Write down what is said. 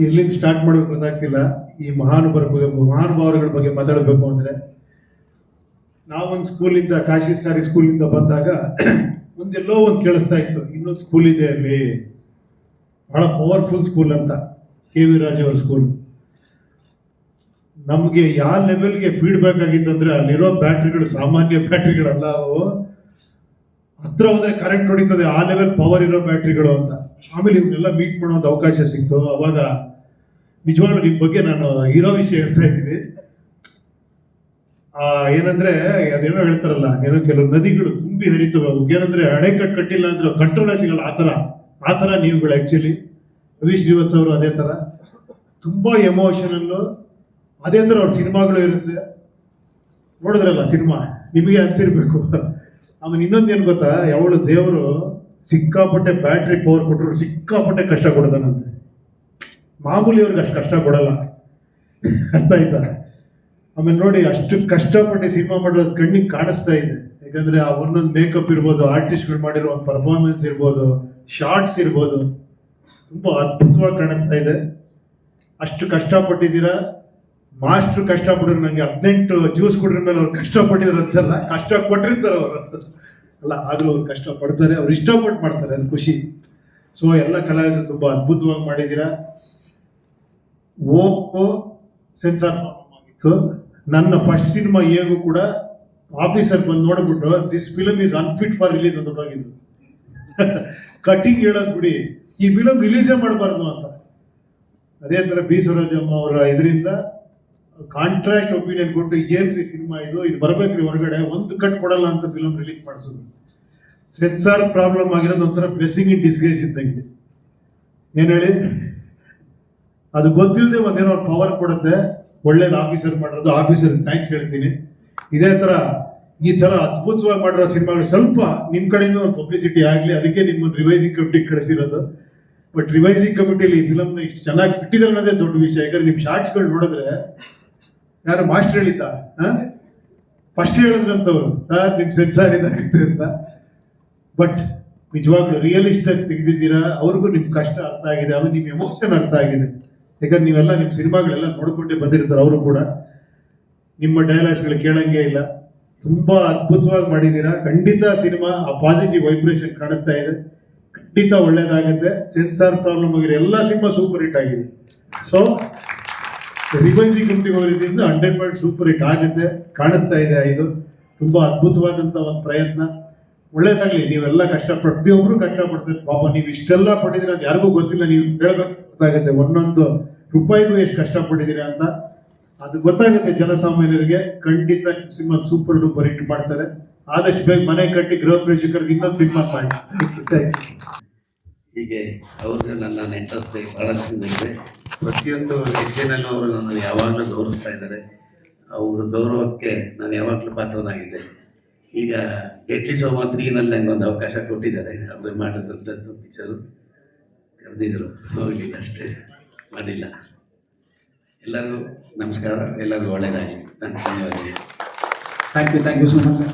ಎಲ್ಲಿಂದ ಸ್ಟಾರ್ಟ್ ಮಾಡೋಕೆ ಗೊತ್ತಾಗ್ತಿಲ್ಲ. ಈ ಮಹಾನುಭಾವರುಗಳ ಬಗ್ಗೆ ಮಾತಾಡಬೇಕು ಅಂದ್ರೆ, ನಾವೊಂದು ಸ್ಕೂಲಿಂದ ಕಾಶಿ ಸಾರಿ ಸ್ಕೂಲಿಂದ ಬಂದಾಗ ಒಂದೆಲ್ಲೋ ಒಂದು ಕೇಳಿಸ್ತಾ ಇತ್ತು, ಇನ್ನೊಂದು ಸ್ಕೂಲ್ ಇದೆ ಅಲ್ಲಿ, ಬಹಳ ಪವರ್ಫುಲ್ ಸ್ಕೂಲ್ ಅಂತ, KV ರಾಜ್ ಅವ್ರ ಸ್ಕೂಲ್. ನಮಗೆ ಯಾವ ಲೆವೆಲ್ಗೆ ಫೀಡ್ಬ್ಯಾಕ್ ಆಗಿತ್ತು ಅಂದ್ರೆ, ಅಲ್ಲಿರೋ ಬ್ಯಾಟ್ರಿಗಳು ಸಾಮಾನ್ಯ ಬ್ಯಾಟ್ರಿಗಳಲ್ಲ, ಅವು ಹತ್ರ ಹೋದ್ರೆ ಕರೆಂಟ್ ಹೊಡಿತದೆ, ಆ ಲೆವೆಲ್ ಪವರ್ ಇರೋ ಬ್ಯಾಟ್ರಿಗಳು ಅಂತ. ಆಮೇಲೆ ಇವನ್ನೆಲ್ಲ ಮೀಟ್ ಮಾಡೋದು ಅವಕಾಶ ಸಿಕ್ತು. ಅವಾಗ ನಿಜವಾಗ್ಲೂ ನಿಮ್ ಬಗ್ಗೆ ನಾನು ಇರೋ ವಿಷಯ ಹೇಳ್ತಾ ಇದ್ದೀನಿ. ಏನಂದ್ರೆ ಅದೇನೋ ಹೇಳ್ತಾರಲ್ಲ, ಏನೋ ಕೆಲವು ನದಿಗಳು ತುಂಬಿ ಹರಿತವೆ, ಏನಂದ್ರೆ ಅಣೆಕಟ್ಟು ಕಟ್ಟಿಲ್ಲ ಅಂದ್ರೆ ಕಂಟ್ರೋಲ್ ಸಿಗಲ್ಲ, ಆ ಥರ ನೀವುಗಳು ಆಕ್ಚುಲಿ. ರವಿ ಶ್ರೀವತ್ಸ ಅವರು ಅದೇ ಥರ ತುಂಬಾ ಎಮೋಷನಲ್ಲು, ಅದೇ ಥರ ಅವ್ರ ಸಿನಿಮಾಗಳು ಇರುತ್ತೆ. ನೋಡಿದ್ರಲ್ಲ ಸಿನಿಮಾ, ನಿಮಗೆ ಅನ್ಸಿರ್ಬೇಕು. ಆಮೇಲೆ ಇನ್ನೊಂದೇನು ಗೊತ್ತಾ, ಯಾವಳು ದೇವರು ಸಿಕ್ಕಾಪಟ್ಟೆ ಬ್ಯಾಟ್ರಿ ಪವರ್ ಕೊಟ್ಟರು ಸಿಕ್ಕಾಪಟ್ಟೆ ಕಷ್ಟ ಕೊಡೋದನಂತೆ. ಮಾಮೂಲಿ ಅವ್ರಿಗೆ ಅಷ್ಟು ಕಷ್ಟ ಕೊಡಲ್ಲ, ಅರ್ಥ ಆಯ್ತಾ? ಆಮೇಲೆ ನೋಡಿ, ಅಷ್ಟು ಕಷ್ಟಪಟ್ಟು ಸಿನಿಮಾ ಮಾಡೋದು ಕಣ್ಣಿಗೆ ಕಾಣಿಸ್ತಾ ಇದೆ. ಯಾಕಂದ್ರೆ ಆ ಒಂದೊಂದು ಮೇಕಪ್ ಇರ್ಬೋದು, ಆರ್ಟಿಸ್ಟ್ಗಳು ಮಾಡಿರೋ ಒಂದು ಪರ್ಫಾರ್ಮೆನ್ಸ್ ಇರ್ಬೋದು, ಶಾರ್ಟ್ಸ್ ಇರ್ಬೋದು, ತುಂಬಾ ಅದ್ಭುತವಾಗಿ ಕಾಣಿಸ್ತಾ ಇದೆ. ಅಷ್ಟು ಕಷ್ಟಪಟ್ಟಿದ್ದೀರಾ. ಮಾಸ್ಟ್ರು ಕಷ್ಟಪಟ್ಟರು, ನಂಗೆ 18 ಜ್ಯೂಸ್ ಕೊಡ್ರ ಮೇಲೆ ಅವ್ರು ಕಷ್ಟಪಟ್ಟಿದ್ರು ಅನ್ಸಲ್ಲ, ಕಷ್ಟಪಟ್ಟಿರ್ತಾರೆ ಅವರು ಅಲ್ಲ, ಆದ್ರೂ ಅವ್ರು ಕಷ್ಟಪಡ್ತಾರೆ, ಅವ್ರು ಇಷ್ಟಪಟ್ಟು ಮಾಡ್ತಾರೆ, ಅದು ಖುಷಿ. ಸೊ ಎಲ್ಲ ಕಲಾವಿದರು ತುಂಬಾ ಅದ್ಭುತವಾಗಿ ಮಾಡಿದ್ದೀರಾ. ಓಪೋ ಸೆನ್ಸಾರ್ ಆಗಿತ್ತು. ನನ್ನ ಫಸ್ಟ್ ಸಿನಿಮಾ ಹೇಗೂ ಕೂಡ ಆಫೀಸರ್ ಬಂದು ನೋಡ್ಬಿಟ್ಟು, this film is unfit for release ಅಂತ ಹೋಗಿದ್ರು. ಕಟಿಂಗ್ ಹೇಳೋದು ಬಿಡಿ, ಈ ಫಿಲಮ್ ರಿಲೀಸೇ ಮಾಡಬಾರ್ದು ಅಂತ. ಅದೇ ತರ ಬಿ ಸರೋಜಮ್ಮ ಅವರ ಇದರಿಂದ ಕಾಂಟ್ರಾಕ್ಟ್ ಒಪಿನಿಯನ್ ಕೊಟ್ಟು, ಏನ್ರಿ ಸಿನಿಮಾ ಇದು ಬರ್ಬೇಕ್ರಿ ಹೊರಗಡೆ, ಒಂದು ಕಟ್ ಕೊಡಲ್ಲ ಅಂತ ಫಿಲಮ್ ರಿಲೀಸ್ ಮಾಡಿಸೋದು. ಸೆನ್ಸಾರ್ ಪ್ರಾಬ್ಲಮ್ ಆಗಿರೋದು ಒಂಥರ ಬ್ಲೆಸ್ಸಿಂಗ್ ಇನ್ ಡಿಸ್ಗೈಸ್ ಇದ್ದಂಗೆ. ಏನ್ ಹೇಳಿ, ಅದು ಗೊತ್ತಿಲ್ಲದೆ ಒಂದೇನೋ ಪವರ್ ಕೊಡುತ್ತೆ. ಒಳ್ಳೇದು ಆಫೀಸರ್ ಮಾಡೋದು, ಆಫೀಸರ್ ಥ್ಯಾಂಕ್ಸ್ ಹೇಳ್ತೀನಿ. ಇದೇ ತರ ಈ ತರ ಅದ್ಭುತವಾಗಿ ಮಾಡಿರೋ ಸಿನಿಮಾಗಳು ಸ್ವಲ್ಪ ನಿಮ್ ಕಡೆಯಿಂದ ಒಂದು ಪಬ್ಲಿಸಿಟಿ ಆಗ್ಲಿ, ಅದಕ್ಕೆ ನಿಮ್ಮನ್ನು ರಿವೈಸಿಂಗ್ ಕಮಿಟಿ ಕಳಿಸಿರೋದು. ಬಟ್ ರಿವೈಸಿಂಗ್ ಕಮಿಟಿಯಲ್ಲಿ ಈ ಫಿಲಮ್ನ ಇಷ್ಟು ಚೆನ್ನಾಗಿ ಬಿಟ್ಟಿದ್ರೆ ಅನ್ನೋದೇ ದೊಡ್ಡ ವಿಷಯ. ಯಾಕಂದ್ರೆ ನಿಮ್ ಶಾರ್ಟ್ಸ್ಗಳು ನೋಡಿದ್ರೆ, ಯಾರು ಮಾಸ್ಟರ್ ಹೇಳಿದ್ದ ಫಸ್ಟ್ ಹೇಳಿದ್ರಂತವ್ರು, ಸರ್ ನಿಮ್ ಸೆನ್ಸಾರ್ ಇದಾಗುತ್ತೆ ಅಂತ. ಬಟ್ ನಿಜವಾಗ್ಲೂ ರಿಯಲಿಸ್ಟ್ ಆಗಿ ತೆಗೆದಿದ್ದೀರಾ. ಅವ್ರಿಗೂ ನಿಮ್ ಕಷ್ಟ ಅರ್ಥ ಆಗಿದೆ, ಆಮೇಲೆ ನಿಮ್ ಎಮೋಷನ್ ಅರ್ಥ ಆಗಿದೆ. ಯಾಕಂದ್ರೆ ನೀವೆಲ್ಲ ನಿಮ್ ಸಿನಿಮಾಗಳೆಲ್ಲ ನೋಡ್ಕೊಂಡೇ ಬಂದಿರ್ತಾರೆ. ಅವರು ಕೂಡ ನಿಮ್ಮ ಡೈಲಾಗ್ಸ್ಗಳು ಕೇಳಂಗೆ ಇಲ್ಲ, ತುಂಬಾ ಅದ್ಭುತವಾಗಿ ಮಾಡಿದ್ದೀರಾ. ಖಂಡಿತ ಸಿನಿಮಾ ಆ ಪಾಸಿಟಿವ್ ವೈಬ್ರೇಷನ್ ಕಾಣಿಸ್ತಾ ಇದೆ, ಖಂಡಿತ ಒಳ್ಳೇದಾಗುತ್ತೆ. ಸೆನ್ಸಾರ್ ಪ್ರಾಬ್ಲಮ್ ಆಗಿರೋ ಎಲ್ಲ ಸಿನಿಮಾ ಸೂಪರ್ ಹಿಟ್ ಆಗಿದೆ. ಸೊ ರಿವೈಸಿಂಗ್ ಕಮಿಟಿ ಅವರಿಂದ 100% ಸೂಪರ್ ಹಿಟ್ ಆಗುತ್ತೆ, ಕಾಣಿಸ್ತಾ ಇದೆ. ಇದು ತುಂಬಾ ಅದ್ಭುತವಾದಂತ ಒಂದು ಪ್ರಯತ್ನ. ಒಳ್ಳೇದಾಗ್ಲಿ. ನೀವೆಲ್ಲ ಪ್ರತಿಯೊಬ್ರು ಕಷ್ಟಪಡ್ತಾರೆ. ಪಾಪ ನೀವು ಇಷ್ಟೆಲ್ಲ ಪಟ್ಟಿದ್ದೀರಾ ಅಂತ ಯಾರಿಗೂ ಗೊತ್ತಿಲ್ಲ, ನೀವು ಹೇಳ್ಬೇಕು ಗೊತ್ತಾಗುತ್ತೆ. ಒಂದೊಂದು ರೂಪಾಯಿಗೂ ಎಷ್ಟು ಕಷ್ಟಪಟ್ಟಿದ್ದೀರಾ ಅಂತ ಅದು ಗೊತ್ತಾಗುತ್ತೆ ಜನಸಾಮಾನ್ಯರಿಗೆ. ಖಂಡಿತ ಸಿನಿಮಾ ಸೂಪರ್ ಡೂಪರ್ ಹಿಟ್ ಮಾಡ್ತಾರೆ. ಆದಷ್ಟು ಬೇಗ ಮನೆ ಕಟ್ಟಿ ಗೃಹ ಪ್ರವೇಶ ಕರೆದು ಇನ್ನೊಂದು ಸಿನಿಮಾ ಮಾಡಿ. ಹೀಗೆ ಅವ್ರಿಗೆ ನನ್ನ ನೆಂಟಸ್ತೆ ಬಹಳ ಇದೆ. ಪ್ರತಿಯೊಂದು ಹೆಜ್ಜೆನಲ್ಲೂ ಅವರು ನನ್ನನ್ನು ಯಾವಾಗಲೂ ಗೌರವಿಸ್ತಾ ಇದ್ದಾರೆ. ಅವ್ರ ಗೌರವಕ್ಕೆ ನಾನು ಯಾವಾಗಲೂ ಪಾತ್ರನಾಗಿದ್ದೆ. ಈಗ ಡೆಡ್ಲಿ ಸೋಮ 3ನಲ್ಲಿ ನನಗೆ ಒಂದು ಅವಕಾಶ ಕೊಟ್ಟಿದ್ದಾರೆ. ಅವ್ರು ಮಾಡಿರೋಂಥದ್ದು ಪಿಕ್ಚರು ಕರೆದಿದ್ರು, ಹೋಗಲಿಲ್ಲ ಅಷ್ಟೇ, ಮಾಡಿಲ್ಲ. ಎಲ್ಲರಿಗೂ ನಮಸ್ಕಾರ, ಎಲ್ಲರಿಗೂ ಒಳ್ಳೆಯದಾಗಲಿ. ಧನ್ಯವಾದಗಳು. Thank you so much sir.